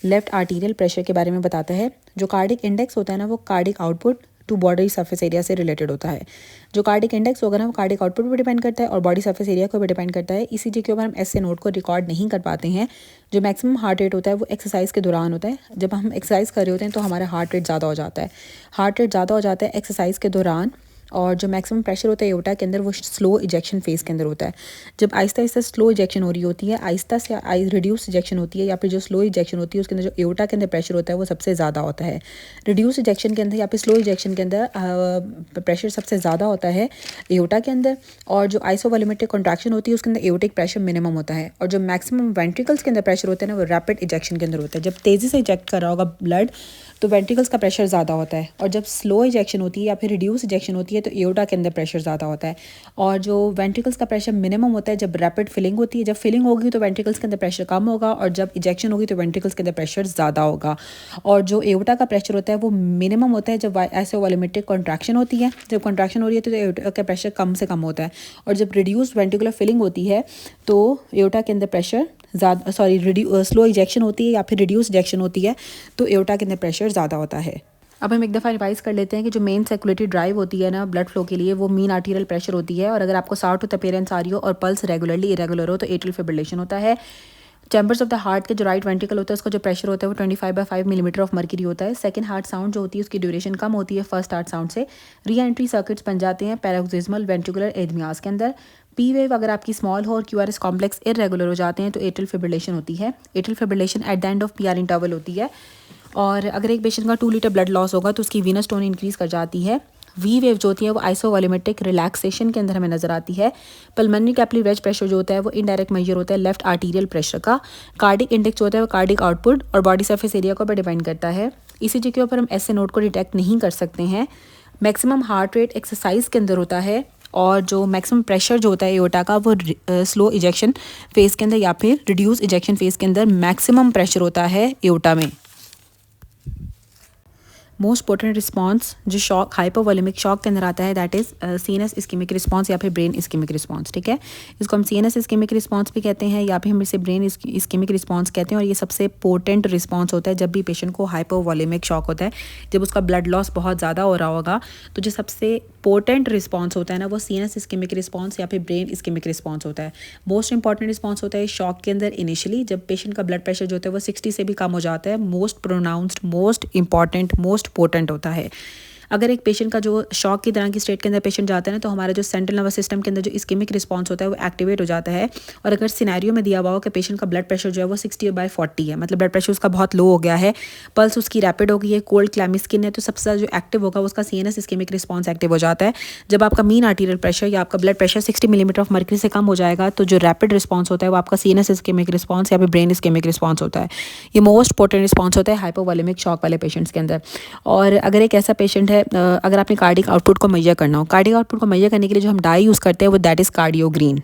[SPEAKER 1] लेफ्ट आर्टीरियल प्रेशर के बारे में बताता है। जो कार्डिक इंडेक्स होता है ना, वो cardiac output to body surface area से रिलेटेड होता है। जो कार्डिक इंडेक्स होगा ना वो कार्डिक आउटपुट पर डिपेंड करता है और बॉडी सरफेस एरिया को भी डिपेंड करता है। ईसीजी के ऊपर हम ऐसे नोट को रिकॉर्ड नहीं कर पाते हैं। जो मैक्सिमम हार्ट रेट होता है वो एक्सरसाइज के दौरान होता है। जब हम एक्सरसाइज कर रहे होते हैं तो हमारा हार्ट रेट ज़्यादा हो जाता है। हार्ट रेट ज़्यादा हो जाता है एक्सरसाइज के दौरान, और जो मैक्सिमम प्रेशर होता है एओर्टा के अंदर वो स्लो इजेक्शन फेज़ के अंदर होता है। जब आहिस्ता आहिस्ता स्लो इजेक्शन हो रही होती है, आहिस्ता से रिड्यूस इजेक्शन होती है या फिर जो स्लो इजेक्शन होती है उसके अंदर जो एओर्टा के अंदर प्रेशर होता है वो सबसे ज़्यादा होता है। रिड्यूस इजेक्शन के अंदर या फिर स्लो इजेक्शन के अंदर प्रेशर सबसे ज़्यादा होता है एओर्टा के अंदर, और जो आइसोवॉल्यूमेट्रिक कॉन्ट्रैक्शन होती है उसके अंदर एओर्टिक प्रेशर मिनिमम होता है। और जो मैक्सिमम वेंट्रिकल्स के अंदर प्रेशर होता है ना वो रैपिड इजेक्शन के अंदर होता है। जब तेज़ी से इजेक्ट कर रहा होगा ब्लड तो वेंट्रिकल्स का प्रेशर ज़्यादा होता है, और जब स्लो इजेक्शन होती है या फिर रिड्यूस इजेक्शन होती है तो एओर्टा के अंदर प्रेशर ज़्यादा होता है। और जो वेंट्रिकल्स का प्रेशर मिनिमम होता है जब रैपिड फिलिंग होती है। जब फिलिंग होगी तो वेंट्रिकल्स के अंदर प्रेशर कम होगा, और जब इजेक्शन होगी तो वेंट्रिकल्स के अंदर प्रेशर ज़्यादा होगा। और जो एओर्टा का प्रेशर होता है वो मिनिमम होता है जब आइसोवॉल्यूमेट्रिक कॉन्ट्रैक्शन होती है। जब कॉन्ट्रैक्शन हो रही है तो एओर्टा का प्रेशर कम से कम होता है, और जब रिड्यूस वेंट्रिकुलर फिलिंग होती है तो एओर्टा के अंदर प्रेशर ज़्यादा स्लो इजेक्शन होती है या फिर रिड्यूस इजेक्शन होती है तो एओर्टा के अंदर प्रेशर ज़्यादा होता है। अब हम एक दफ़ा रिवाइज कर लेते हैं कि जो मेन सर्कुलेटरी ड्राइव होती है ना ब्लड फ्लो के लिए वो मीन आर्टीरियल प्रेशर होती है। और अगर आपको साउथ टू अपीयरेंस आ रही हो और पल्स रेगुलरली इरेगुलर हो तो एट्रियल फिब्रिलेशन होता है। चैम्बर्स ऑफ द हार्ट के जो राइट वेंट्रिकल होता है उसका जो प्रेशर होता है वो 25/5 मिलीमीटर ऑफ मर्क्यूरी होता है। सेकंड हार्ट साउंड जो होती है उसकी ड्यूरेशन कम होती है फर्स्ट हार्ट साउंड से। री एंट्री सर्किट्स बन जाते हैं पैरोक्सिस्मल वेंट्रिकुलर एरिथमियाज के अंदर। पी वेव अगर आपकी स्मॉल हो और क्यूआरएस कॉम्प्लेक्स इरेगुलर हो जाते हैं तो एट्रियल फिब्रिलेशन होती है। Atrial fibrillation eight the end of PR interval होती है। और अगर एक पेशेंट का 2 लीटर ब्लड लॉस होगा तो उसकी वीनस टोन इंक्रीज कर जाती है। वी वेव जो होती है वो आइसोवॉल्यूमेट्रिक रिलैक्सेशन के अंदर हमें नजर आती है। पल्मोनरी कैपिलरी वेज प्रेशर जो होता है वो इनडायरेक्ट मेजर होता है लेफ्ट आर्टीरियल प्रेशर का। कार्डिक इंडेक्स जो होता है वो कार्डिक आउटपुट और बॉडी सरफेस एरिया को भी डिपेंड करता है। ईसीजी के ऊपर हम ऐसे नोट को डिटेक्ट नहीं कर सकते हैं। मैक्सिमम हार्ट रेट एक्सरसाइज के अंदर होता है, और जो मैक्सिमम प्रेशर जो होता है एओर्टा का वो स्लो इजेक्शन फेज़ के अंदर या फिर रिड्यूस इजेक्शन फेज़ के अंदर मैक्सिमम प्रेशर होता है एओर्टा में। मोस्ट पोटेंट रिस्पॉन्स जो शॉक हाइपोवॉल्यूमिक शॉक के अंदर आता है that is CNS ischaemic response या फिर ब्रेन इस्कीमिक रिस्पॉन्स। ठीक है, इसको हम सीएनएस इस्कीमिक रिस्पॉन्स भी कहते हैं या फिर हम इसे ब्रेन इस्कीमिक रिस्पॉन्स कहते हैं। और ये सबसे पोटेंट रिस्पॉन्स होता है जब भी पेशेंट को हाइपोवॉल्यूमिक शॉक होता है, जब उसका ब्लड लॉस बहुत ज़्यादा हो रहा होगा तो जो सबसे पोटेंट रिस्पॉन्स होता है ना वो सीएनएस इस्कीमिक रिस्पॉन्स या फिर ब्रेन इस्कीमिक रिस्पॉन्स होता है। मोस्ट इंपॉर्टेंट रिस्पॉन्स होता है शॉक के अंदर इनिशियली जब पेशेंट का ब्लड प्रेशर जो होता है वो 60 से भी कम हो जाता है। Most pronounced, most important, most potent होता है। अगर एक पेशेंट का जो शॉक की तरह की स्टेट के अंदर पेशेंट जाता है ना तो हमारा जो सेंट्रल नर्वस सिस्टम के अंदर जो इस्कीमिक रिस्पॉन्स होता है वो एक्टिवेट हो जाता है। और अगर सिनेरियो में दिया हुआ हो कि पेशेंट का ब्लड प्रेशर जो है वो 60/40 है, मतलब ब्लड प्रेशर उसका बहुत लो हो गया है, पल्स उसकी रैपिड हो गई है, कोल्ड क्लैमी स्किन है, तो सबसे ज़्यादा जो एक्टिव होगा उसका सीएनएस इस्कीमिक रिस्पॉन्स एक्टिव हो जाता है। जब आपका मीन आर्टीरियल प्रेशर या आपका blood pressure 60 millimetre of mercury से कम हो जाएगा तो जो रैपिड रिस्पॉन्स होता है वो आपका सीएनएस इस्कीमिक रिस्पॉन्स या फिर ब्रेन इस्कीमिक रिस्पॉन्स होता है। ये मोस्ट पोटेंट रिस्पॉन्स होता है हाइपोवॉल्यूमिक शॉक वाले पेशेंट्स के अंदर। और अगर एक ऐसा पेशेंट है, अगर आपने कार्डिक आउटपुट को मेजर करना हो, कार्डिक आउटपुट को मेजर करने के लिए जो हम डाई यूज़ करते हैं वो दैट इज़ कार्डियोग्रीन।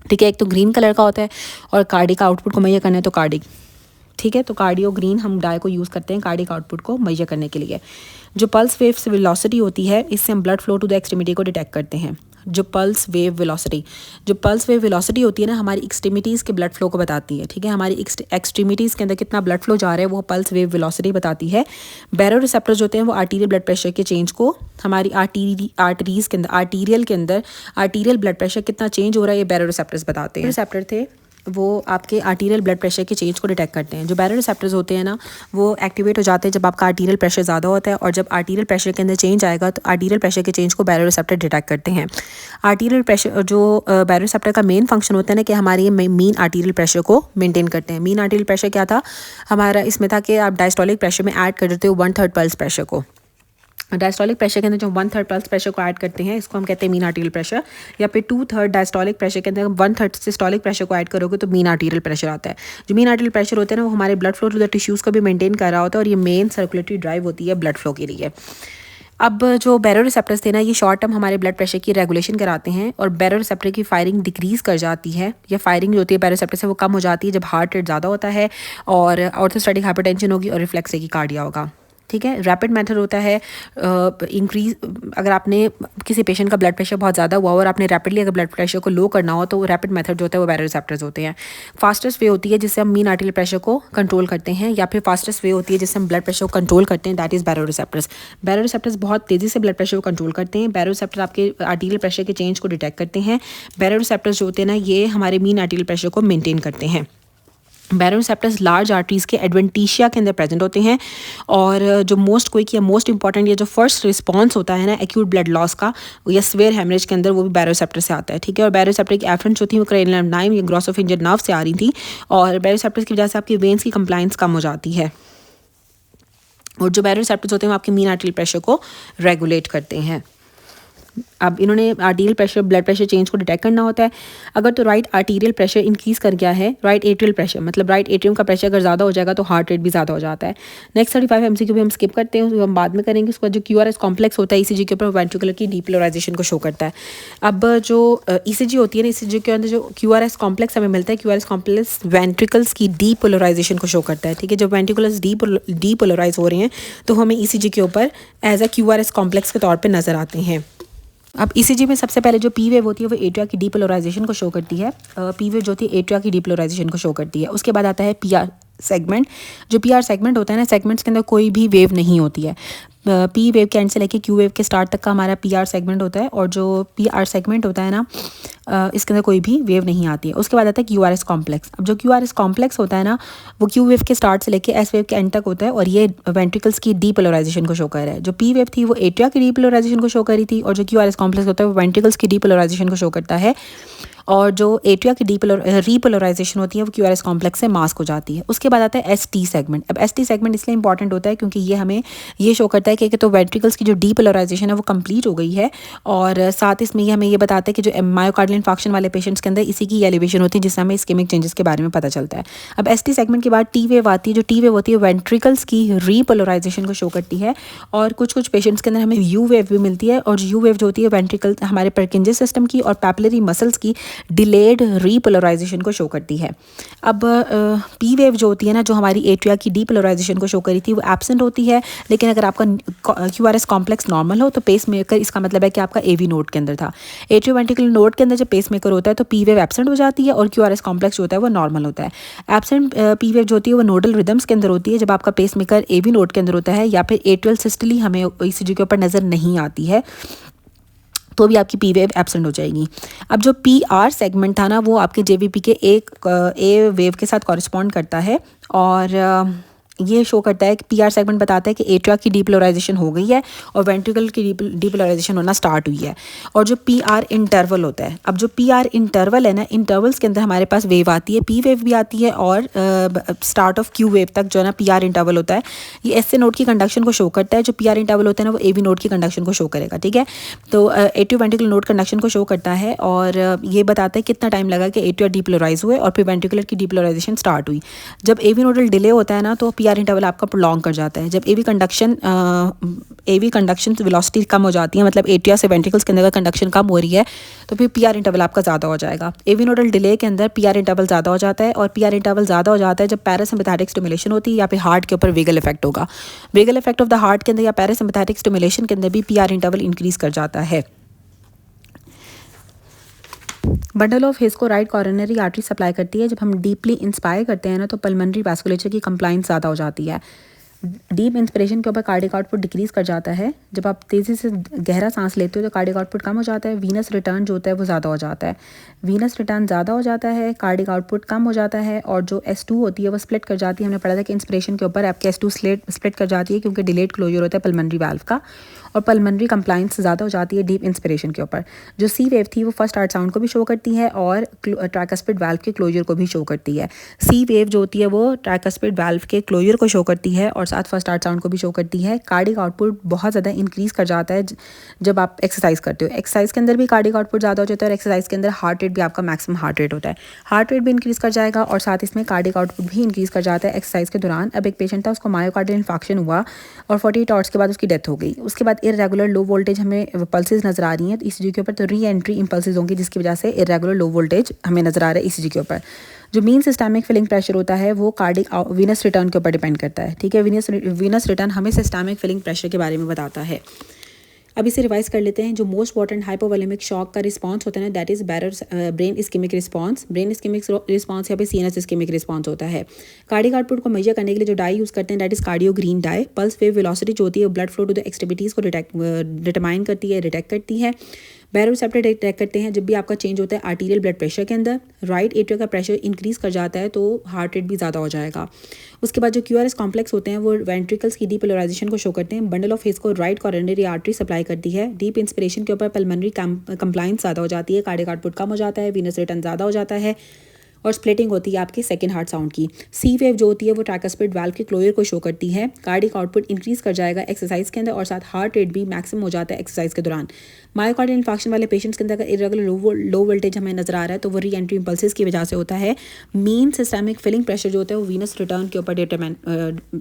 [SPEAKER 1] ठीक है, एक तो ग्रीन कलर का होता है और कार्डिक आउटपुट को मेजर करना है तो कार्डिक। ठीक है, तो कार्डियोग्रीन हम डाई को यूज़ करते हैं कार्डिक आउटपुट को मेजर करने के लिए। जो पल्स वेव वेलोसिटी होती है इससे हम blood flow to the extremity को डिटेक्ट करते हैं। जो पल्स वेव वेलोसिटी होती है ना हमारी एक्सट्रीमिटीज़ के ब्लड फ्लो को बताती है। ठीक है, हमारी एक्सट्रीमिटीज़ के अंदर कितना ब्लड फ्लो जा रहा है वो पल्स वेव वेलोसिटी बताती है। बैरो रिसेप्टर्स होते हैं वो आर्टीरियल ब्लड प्रेशर के चेंज को हमारी आर्टरीज के अंदर आर्टीरियल ब्लड प्रेशर कितना चेंज हो रहा है ये बैरो रिसेप्टर्स बताते हैं। रिसेप्टर थे वो आपके आर्टीरियल ब्लड प्रेशर के चेंज को डिटेक्ट करते हैं। जो बैरो रिसेप्टर्स होते हैं ना वो एक्टिवेट हो जाते हैं जब आपका आर्टीरियल प्रेशर ज़्यादा होता है, और जब आर्टीरियल प्रेशर के अंदर चेंज आएगा तो आर्टीरियल प्रेशर के चेंज को बैरो रिसेप्टर डिटेक्ट करते हैं। आर्टीरियल प्रेशर जो बैरो रिसेप्टर का मेन फंक्शन होता है ना कि हमारी मीन आर्टीरियल प्रेशर को मेंटेन करते हैं। मीन आर्टीरियल प्रेशर क्या था हमारा, इसमें था कि आप डायस्टोलिक प्रेशर में ऐड कर देते हो 1/3 पल्स प्रेशर को। डायस्टोलिक प्रेशर के अंदर जो 1/3 पल्स प्रेशर को ऐड करते हैं इसको हम कहते हैं मीन आर्टीरियल प्रेशर, या फिर 2/3 डायस्टोलिक प्रेशर के अंदर 1/3 सिस्टोलिक प्रेशर को ऐड करोगे तो मीन आर्टीरियल प्रेशर आता है। जो मीन आर्टीरियल प्रेशर होता है ना वो हमारे blood flow to the tissues को भी मेंटेन कर रहा होता है, और ये मेन सर्कुलेटरी ड्राइव होती है ब्लड फ्लो के लिए। अब जो बैरो रिसेप्टर्स थे ना ये शॉर्ट टर्म हमारे ब्लड प्रेशर की रेगुलेशन कराते हैं, और बैरो रिसेप्टर की फायरिंग डिक्रीज़ कर जाती है, या फायरिंग जो होती है बैरो रिसेप्टर से वो कम हो जाती है जब हार्ट रेट ज़्यादा होता है और ऑर्थोस्टैटिक हाइपरटेंशन होगी और रिफ्लेक्स की कार्डिया होगा। ठीक है। रैपिड मेथड होता है इंक्रीज, अगर आपने किसी पेशेंट का ब्लड प्रेशर बहुत ज़्यादा हुआ और आपने रैपिडली अगर ब्लड प्रेशर को लो करना हो तो रैपिड मेथड जो होता है वो बायोरिसेप्टर्स होते हैं। फास्टेस्ट वे होती है जिससे हम मीन आर्टेरियल प्रेशर को कंट्रोल करते हैं, या फिर फास्टेस्ट वे होती है जिससे हम ब्लड प्रेशर को कंट्रोल करते हैं, दैट इज़ बायोरिसेप्टर्स। बायोरिसेप्टर्स बहुत तेज़ी से ब्लड प्रेशर को कंट्रोल करते हैं। बायोरिसेप्टर आपके आर्टेरियल प्रेशर के चेंज को डिटेक्ट करते हैं। बायोरिसेप्टर्स जो होते हैं ना, ये हमारे मीन आर्टेरियल प्रेशर को मेनटेन करते हैं। बैरोसेप्टर्स लार्ज आर्टरीज के एडवेंटिशिया के अंदर प्रेजेंट होते हैं, और जो मोस्ट क्विक या मोस्ट इंपॉर्टेंट या जो फर्स्ट रिस्पॉन्स होता है ना एक्यूट ब्लड लॉस का या स्वेयर हेमरेज के अंदर, वो भी बैरोसेप्टर से आता है। ठीक है। और बैरोसेप्टर की एफरेंस जो थी वो क्रेनियल नाइम या ग्रोसोफिंजियल नर्व से आ रही थी, और बैरोसेप्टर्स की वजह से आपकी वेन्स की कंप्लाइंस कम हो जाती है, और जो बैरोसेप्टर्स होते हैं वो आपके मीन आर्टेरियल प्रेशर को रेगुलेट करते हैं। अब इन्होंने arterial pressure, blood pressure change को डिटेक्ट करना होता है। अगर तो राइट आर्टीरियल प्रेशर इंक्रीज़ कर गया है, राइट एट्रियल प्रेशर मतलब राइट एट्रियम का प्रेशर अगर ज़्यादा हो जाएगा तो हार्ट रेट भी ज़्यादा हो जाता है। नेक्स्ट 35 MCQ भी हम स्किप करते हैं, उसको हम बाद में करेंगे। उसके बाद जो QRS कॉम्प्लेक्स होता है ECG के ऊपर वेंट्रिकुलर की डीपोलराइजेशन को शो करता है। अब जो ECG होती है ना, ECG के अंदर जो QRS कॉम्प्लेक्स हमें मिलता है, QRS कॉम्प्लेक्स वेंट्रिकल्स की डीपोलराइजेशन को शो करता है। ठीक है। जब वेंट्रिकुलर्स डीपोलराइज हो रहे हैं तो हमें ECG के ऊपर एज अ QRS कॉम्प्लेक्स के तौर पर नज़र आते हैं। अब ECG में सबसे पहले जो P वेव होती है वो एट्रिया की डीपोलराइजेशन को शो करती है। P वेव जो होती है एट्रिया की डीपोलराइजेशन को शो करती है। उसके बाद आता है PR सेगमेंट। जो PR सेगमेंट होता है ना, सेगमेंट्स के अंदर कोई भी वेव नहीं होती है। P वेव के एंड से लेके Q वेव के स्टार्ट तक का हमारा PR सेगमेंट होता है, और जो PR सेगमेंट होता है ना, इसके अंदर कोई भी वेव नहीं आती है। उसके बाद आता है QRS कॉम्प्लेक्स। अब जो QRS कॉम्प्लेक्स होता है ना, वो Q वेव के स्टार्ट से लेके S वेव के एंड तक होता है, और ये वेंट्रिकल्स की डीपोलराइजेशन को शो कर रहा है। जो P वेव थी वो एट्रिया की डीपोलराइजेशन को शो कर रही थी, और जो QRS कॉम्प्लेक्स होता है वो वेंट्रिकल्स की डीपोलराइजेशन को शो करता है, और जो एट्रिया की रीपोलराइजेशन होती है वो QRS कॉम्प्लेक्स से मास्क हो जाती है। उसके बाद आता है ST सेगमेंट। अब ST सेगमेंट इसलिए इंपॉर्टेंट होता है क्योंकि ये हमें ये शो करता है कि तो वेंट्रिकल्स की जो डीपोलराइजेशन है वो कंप्लीट हो गई है, और साथ इसमें ये हमें ये बताता है कि जो मायोकार्डियल इंफार्क्शन वाले पेशेंट्स के अंदर इसी की एलिवेशन होती है, जिससे हमें इस्केमिक चेंजेस के बारे में पता चलता है। अब ST सेगमेंट के बाद T वेव आती है। जो T वेव होती है वेंट्रिकल्स की रीपोलराइजेशन को शो करती है, और कुछ कुछ पेशेंट्स के अंदर हमें U वेव भी मिलती है, और U वेव जो होती है वेंट्रिकल हमारे परकिंजे सिस्टम की और पैपिलरी मसल्स की डिलेड रीपोलराइजेशन को शो करती है। अब P वेव जो होती है ना, जो हमारी एट्रिया की डीपोलराइजेशन को शो करी थी, वो एब्सेंट होती है। लेकिन अगर आपका QRS कॉम्प्लेक्स नॉर्मल हो तो पेस मेकर, इसका मतलब है कि आपका AV नोड के अंदर था। एट्रियोवेंट्रिकुलर नोड के अंदर जब पेस मेकर होता है तो P वेव एब्सेंट हो जाती है, और QRS कॉम्प्लेक्स जो होता है वो नॉर्मल होता है। एब्सेंट P वेव जो होती है वो नोडल रिदम्स के अंदर होती है, जब आपका पेस मेकर AV नोड के अंदर होता है, या फिर एट्रियल सिस्टली हमें ECG के ऊपर नज़र नहीं आती है, तो भी आपकी P वेव एब्सेंट हो जाएगी। अब जो PR सेगमेंट था ना, वो आपके JVP के एक A वेव के साथ कॉरिस्पॉन्ड करता है, और ये शो करता है कि PR सेगमेंट बताता है कि एट्रिया की डीपोलराइजेशन हो गई है और वेंट्रिकल की डीपोलराइजेशन होना स्टार्ट हुई है। और जो PR इंटरवल होता है, अब जो PR इंटरवल है ना, इंटरवल्स के अंदर हमारे पास वेव आती है, P वेव भी आती है, और स्टार्ट ऑफ Q वेव तक जो है ना PR इंटरवल होता है। ये SA नोड की कंडक्शन को शो करता है। जो PR इंटरवल होता है ना, वो AV नोड की कंडक्शन को शो करेगा। ठीक है। तो एट्रियो वेंट्रिकुलर नोड कंडक्शन को शो करता है, और ये बताता है कितना टाइम लगा कि एट्रिया डीपोलराइज हुए और फिर वेंट्रिकुलर की डीपोलराइजेशन स्टार्ट हुई। जब AV नोडल डिले होता है ना, तो PR इंटरवल आपका प्रोलॉन्ग कर जाता है। जब AV कंडक्शन वेलोसिटी कम हो जाती है, मतलब एट्रिया से वेंट्रिकल्स के अंदर का कंडक्शन कम हो रही है, तो फिर PR इंटरवल आपका ज़्यादा हो जाएगा। AV नोडल डिले के अंदर PR इंटरवल ज़्यादा हो जाता है, और PR इंटरवल ज़्यादा हो जाता है जब पैरासिम्पैथेटिक स्टिमुलेशन होती है, या फिर हार्ट के ऊपर वेगल इफेक्ट होगा। Vagal effect of the heart के अंदर या पैरासिम्पैथेटिक स्टिमुलेशन के अंदर भी PR इंटरवल इंक्रीज कर जाता है। बंडल ऑफ हिस को राइट कॉरोनरी आर्टरी सप्लाई करती है। जब हम डीपली इंस्पायर करते हैं ना, तो पल्मोनरी वैस्कुलेचर की कंप्लाइंस ज़्यादा हो जाती है। डीप इंस्पिरेशन के ऊपर कार्डिक आउटपुट डिक्रीज कर जाता है। जब आप तेज़ी से गहरा सांस लेते हो तो कार्डिक आउटपुट कम हो जाता है। वीनस रिटर्न जो होता है वो ज़्यादा हो जाता है। वीनस रिटर्न ज़्यादा हो जाता है, कार्डिक आउटपुट कम हो जाता है, और जो S2 होती है वो स्प्लिट कर जाती है। हमने पढ़ा था कि इंस्पिरेशन के ऊपर आपके S2 स्प्लिट कर जाती है, क्योंकि डिलेड क्लोजर होता है पल्मोनरी वाल्व का, और पल्मोनरी कंप्लाइंस ज़्यादा हो जाती है डीप इंस्पिरेशन के ऊपर। जो C वेव थी वो फर्स्ट हार्ट साउंड को भी शो करती है, और ट्राइकस्पिड वाल्व के क्लोजर को भी शो करती है। C वेव जो होती है वो ट्राइकस्पिड वाल्व के क्लोजर को शो करती है, और साथ फर्स्ट हार्ट साउंड को भी शो करती है। कार्डिक आउटपुट बहुत ज़्यादा इंक्रीज़ कर जाता है जब आप एक्सरसाइज करते हो। एक्सरसाइज के अंदर भी कार्डिक आउटपुट ज़्यादा हो जाता है, और एक्सरसाइज के अंदर हार्ट रेट भी आपका मैक्सिमम हार्ट रेट होता है। हार्ट रेट भी इंक्रीज़ कर जाएगा, और साथ इसमें कार्डिक आउटपुट भी इंक्रीज़ कर जाता है एक्सरसाइज के दौरान। अब एक पेशेंट था, उसको मायोकार्डियल इंफार्क्शन हुआ और 48 आवर्स के बाद उसकी डेथ हो गई। उसके बाद इरेगुलर लो वोल्टेज हमें पल्सेस नज़र आ रही हैं, तो ECG के ऊपर तो री एंट्री इम्पल्सेस होंगी, जिसकी वजह से इरेगुलर लो वोल्टेज हमें नज़र आ रहा है ECG के ऊपर। जो मीन सिस्टमिक फिलिंग प्रेशर होता है वो कार्डिक वीनस रिटर्न के ऊपर डिपेंड करता है, ठीक है। वीनस रिटर्न हमें सिस्टमिक फिलिंग प्रेशर के बारे में बताता है। अब इसे रिवाइज कर लेते हैं। जो मोस्ट इंपॉर्टेंट हाइपोवोलेमिक शॉक का रिस्पांस होता है ना, that is brain ischemic response. Brain ischemic response यहाँ पे सीएनएस इस्केमिक रिस्पांस होता है। कार्डिक आउटपुट को मेजर करने के लिए जो डाई यूज़ करते हैं that is cardio green dye. Pulse wave velocity जो होती है blood flow to the extremities को डिटरमाइन करती है, डिटेक्ट करती है। बैरोरिसेप्टर डिटेक्ट करते हैं जब भी आपका चेंज होता है आर्टीरियल ब्लड प्रेशर के अंदर। राइट एट्रिया का प्रेशर इंक्रीज कर जाता है तो हार्ट रेट भी ज़्यादा हो जाएगा। उसके बाद जो क्यूआरएस कॉम्प्लेक्स होते हैं वो वेंट्रिकल्स की डीपोलराइजेशन को शो करते हैं। बंडल ऑफ हिस को राइट कॉरोनरी आर्टरी सप्लाई करती है। डीप इंस्पिरेशन के ऊपर पल्मोनरी कंप्लाइंस ज़्यादा हो जाती है, कार्डिक आउटपुट कम हो जाता है, वीनस रिटर्न ज़्यादा हो जाता है और स्प्लिटिंग होती है आपके सेकंड हार्ट साउंड की। सी वेव जो होती है वो ट्राइकस्पिड वाल्व के क्लोजर को शो करती है। कार्डिक आउटपुट इंक्रीज कर जाएगा एक्सरसाइज के अंदर और साथ हार्ट रेट भी मैक्सिमम हो जाता है एक्सरसाइज के दौरान। मायोकार्डियल इन्फार्क्शन वाले पेशेंट्स के अंदर अगर इरेगुलर लो वोल्टेज हमें नजर आ रहा है तो वो री एंट्री इंपल्सेस की वजह से होता है। मीन सिस्टमिक फिलिंग प्रेशर जो होता है वो वीनस रिटर्न के ऊपर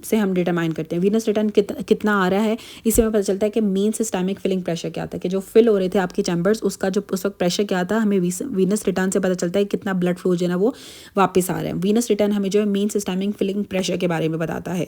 [SPEAKER 1] से हम डिटरमाइन करते हैं। वीनस रिटर्न कितना आ रहा है इससे हमें पता चलता है कि मीन सिस्टमिक फिलिंग प्रेशर क्या था, कि जो फिल हो रहे थे आपके चैम्बर्स उसका जो उस वक्त प्रेशर क्या था, हमें वीनस रिटर्न से पता चलता है कितना ब्लड फ्लो जो है ना वो वापस आ रहा है। वीनस रिटर्न हमें जो है मीन सिस्टमिक फिलिंग प्रेशर के बारे में बताता है।